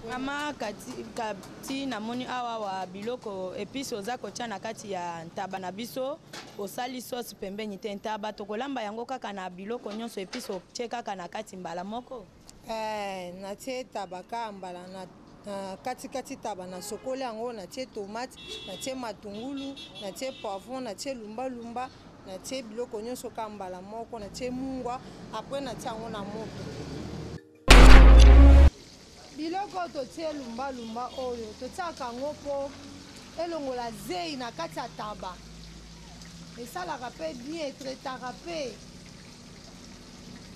Mama kati namoni awa wa biloko epice oza kotia na kati ya ntaba na biso osali sauce pembeni te ntaba tokolamba yango kaka na biloko nyonso epice otie kaka na kati mbala moko. Natie taba ka mbala na kati taba na sokoli yango natie tomate, natie matungulu, natie poivron, natie lumba, natie biloko nyonso ka mbala moko, natie mungwa, après natie yango na moto. Biloko totie lumba oyo totiaka yango po elongola zei na kati ya taba esalaka pe bien etretaka pe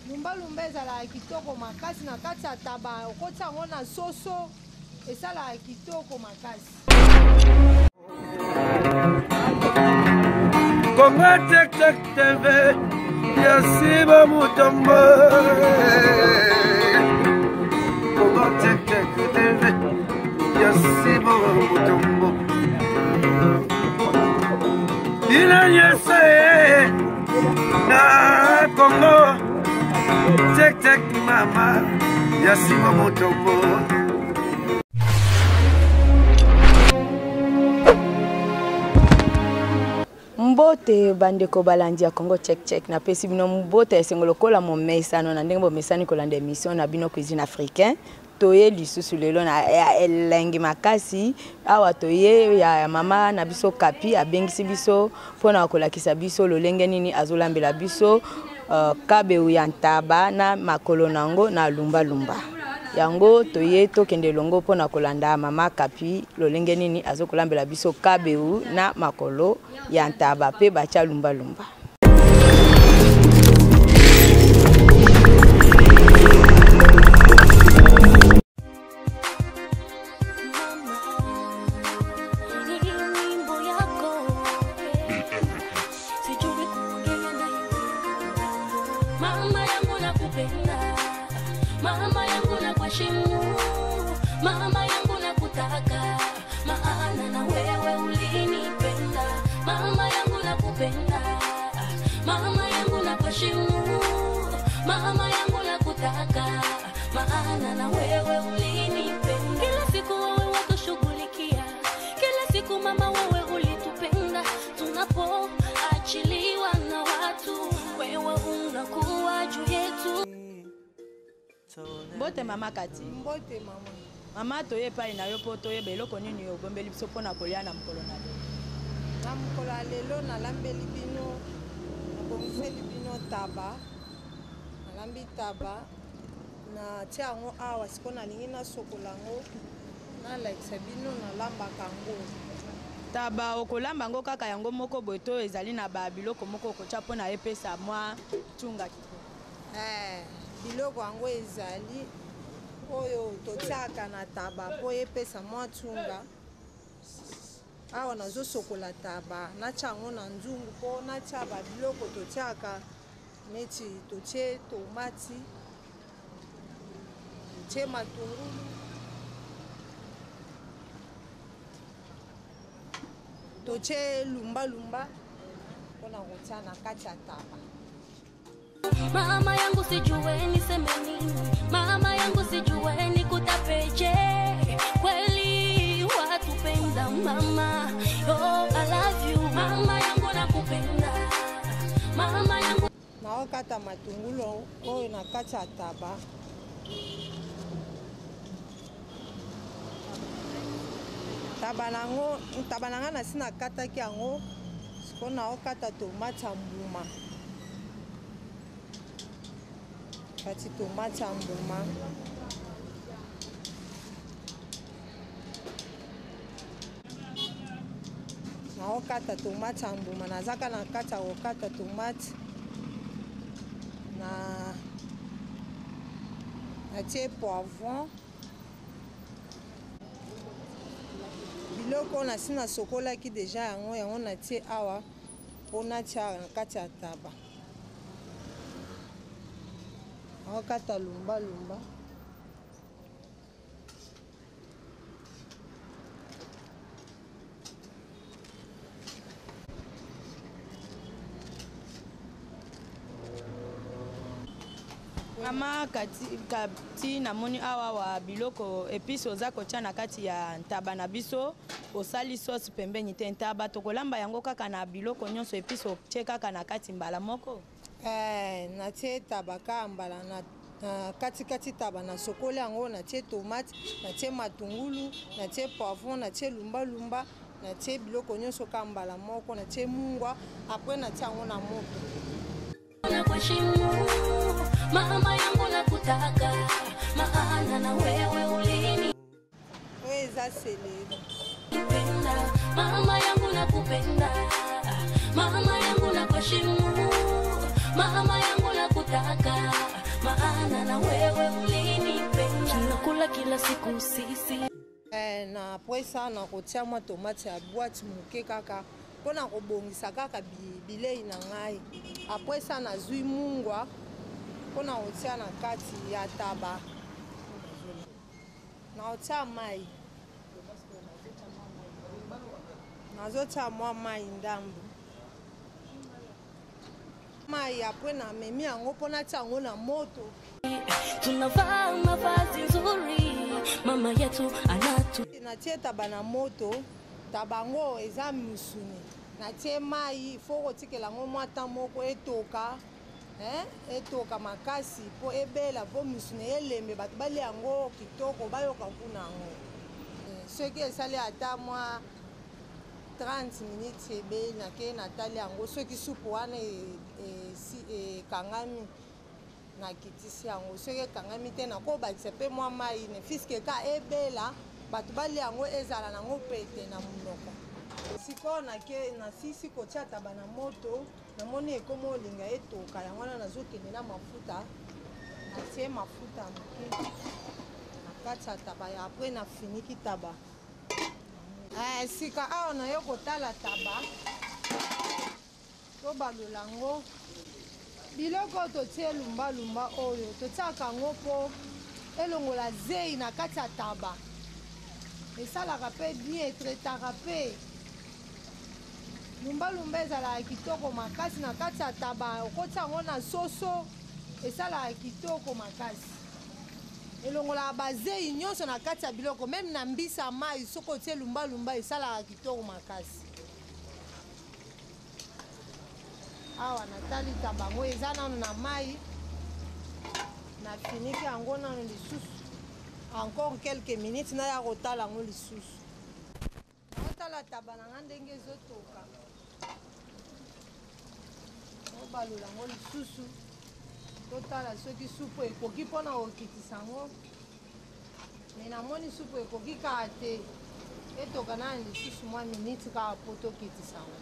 lumba ezalaka kitoko makasi na kati ya taba okotia yango na soso esalaka kitoko makasi. Congo Tek Tek TV Yasiba Mutombo Congo Tek Tek TV Yasiba Mutombo Ina yese na Congo Tek Tek mama Yasiba Mutombo. Mbote bandeko balandi ya Congo Tek Tek na pesi bino mbote esengolo kola mo mesano na ndenge bo mesani kolanda émission na bino cuisine africain toye lisusu lelo na elengi makasi awa toye ya mama na biso kapi abengisi biso pona kolakisa biso lolenge nini azolambela biso kabeu ya ntaba na makolo nango na lumba yango toye tokende longo pona kolanda mama kapi lolenge nini azokolambela biso kabeu na makolo ya ntaba pe bacha lumba. Mama yangu nakutaka, maana na wewe ulinipenda. Mama yangu nakupenda, mama yangu nakuheshimu. Mama yangu nakutaka, maana na wewe ulinipenda. Kila siku wewe watushughulikia, kila siku mama wewe ulitupenda. Tunapoachiliwa na watu, wewe unakuwa juu yetu. Mbote mama kati. Mbote mama. Mama toye pa na yo po toye beloko nini yo bombeli biso pona kolia na mukolo na lelo. Na mukolo lelo na lambeli bino na bomiseli bino taba. Na lambi taba na tia yango awa siko na lingi na sokolango na lakisa bino na lamba kango. Taba okolamba ngo kaka yango moko boto ezali na ba biloko moko kocha pona epesa mwa tunga kiko. Biloko yango ezali oyo totiaka na taba po epesa mwa tunga awa nazosokola taba natia yango na nzungu po natia babiloko totiaka neti totie tomati totie matungulu totie lumba mpona kotia na kati ya taba. Mama yangu sijue niseme nini, mama yangu sijue nikutapeje. Kweli watupenda mama, oh I love you. Mama yangu nakupenda, mama yangu. Naokata matungulu oyo na kati ya taba. Taba nanga nasi nakataki yango siko naokata tomate ya mbuma. Kati tomate ya mbuma naokata tomate ya mbuma nazaka na kati ya kokata tomate na natie poivron biloko nasi nasokolaki deja yango natie awa mpo natia na kati ya taba. Okata lumba Mama kati namoni awa wa biloko epice oza kotia na kati ya ntaba na biso osali sauce pembeni te ntaba tokolamba yango kaka na biloko nyonso epice otie kaka na kati mbala moko. Natie taba ka mbala na kati taba na sokoli yango natie tomate, natie matungulu, natie poivron, natie lumba, natie biloko nyonso ka mbala moko, natie mungwa, après natie yango na moto. Mama yangu nakutaka, maana na wewe ulini. Wewe za celery. Mama yangu nakupenda, mama yangu nakuheshimu, mama yangu nakutaka, maana na wewe ulinipenda. Tunakula kila siku sisi. Na après ça na kotia mwa tomate ya boîte muke kaka. Pona kobongisa kaka bilei na ngai. Après ça na zui mungwa. Pona otia na kati ya taba. Na otia mai. Nazotia mwa mai ndambu. Mai après na memi yango pona tia yango na moto. Tunavaa mavazi nzuri, mama yetu anatu. Natie taba na moto, tabango eza musuni. Natie mai, foko tikela ngo mwata moko etoka. Etoka makasi po ebela po musuni elembe bato bali yango kitoko bayoka kuna yango. Soki esali ata mwa 30 minutes ebeli nake natali yango soki supu wana kangami na kitisi yango soki kangami te nakobakisa pe mwa mai ne fiske ka ebela bato bali yango ezala nango pete na munoko. Sikoyo na sisi kotia taba na moto namoni ekoma olinga etoka yango wana nazokende na mafuta natie mafuta moke na kati ya taba ya apres na finiki taba. Sika awa na yo kotala taba tobalola yango biloko totie lumba oyo totiaka yango mpo elongola zei na kati ya taba esalaka mpe bien etretaka mpe lumba ezalaka kitoko makasi na kati ya taba okoti yango na soso esalaka kitoko makasi elongolaka bazei nyonso na kati ya biloko meme na mbisa mai soki otie lumba esalaka kitoko makasi. Awa natali taba yango eza nano na mai na finiki yango nano lisusu encore quelques minutes naya kotala yango lisusu naotala taba na nga ndenge ezotoka obalola yango lisusu totala soki supu ekoki mpona kokitisa yango me namoni supu ekoki kaka te etoka nano lisusu mwa minute kaka po tokitisa yango.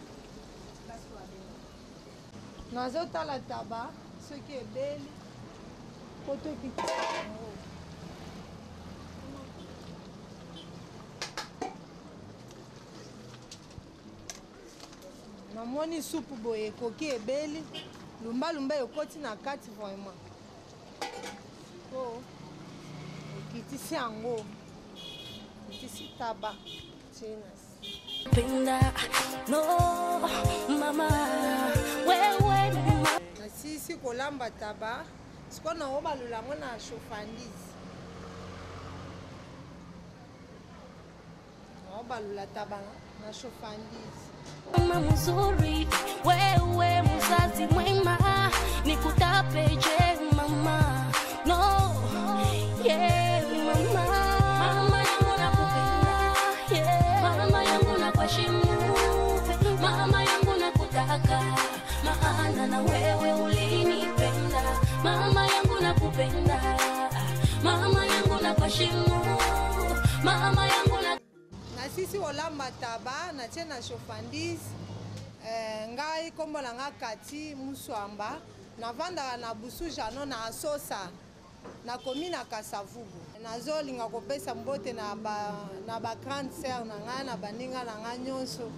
Nazotala taba soki ebeli po tokitisa yango. Namoni supu boye ekoki ebeli lumba ekoti na kati vraiment po ekitisi yango ekitisi taba Pinda, no, mama, wewe nasisi kolamba taba siko na obalola yango na chauffandise obalola taba na chauffandise. mama mzuri, wewe mzazi mwema, nikutapeje mama, no, yeah mama, mama yangu nakupenda, yeah mama yangu nakuheshimu, mama yangu nakutaka, maana na wewe ulinipenda, mama yangu nakupenda, mama yangu nakuheshimu, mama yangu nasisi olamba taba natie na chauffandise ngai kombo na nga Kati Muswamba navandaka na busu jano na asosa nakomi na Kasavubu. Nazolinga kopesa mbote na ba grande sœur na ngai na baninga na ngai nyonso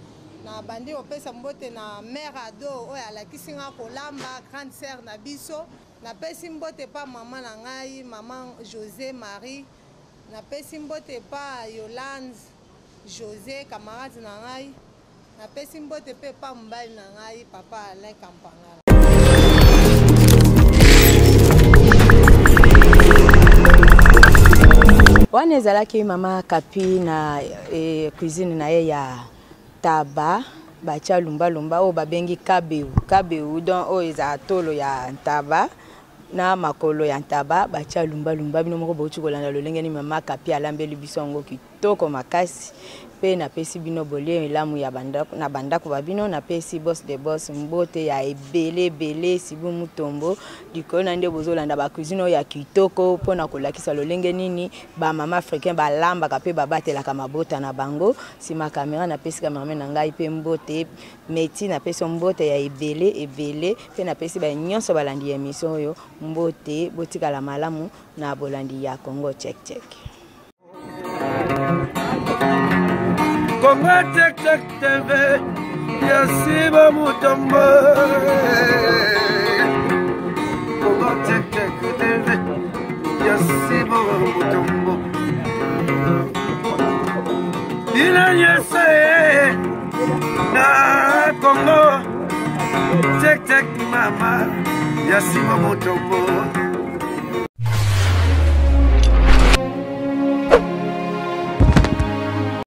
na bandi kopesa mbote na mère ado oyo alakisi nga kolamba grande sœur na biso. Napesi mbote pa mama na ngai mama José Marie, napesi mbote pa Yolande José camarade na ngai, napesi mbote pe pa mobali na ngai papa Alain Kampangala. wana ezalaki mama kapi na cuisine na ye ya taba bacha lumba o babengi kabeu donc o eza tolo ya ntaba na makolo ya ntaba bacha lumba bino moko bauti kolanda lolenge ni mama kapi alambeli biso yango kitoko makasi pe na pesi bino bolie elamu ya bandako na bandako babino na pesi boss de boss mbote ya ebele sibu mutombo dikona nde bozolanda ba cuisine ya kitoko pona kolakisa lolenge nini ba mama africain ba lamba kape babatela ka mabota na bango sima camera na pesi cameraman na ngai pe mbote meti na pesi mbote ya ebele pe na pesi ba nyonso balandi emission oyo mbote botika la malamu na bolandi ya Congo check. Congo check TV, Yasiba Mutombo. Congo check TV, Yasiba Mutombo. Inanyese na Congo check mama, Yasiba Mutombo.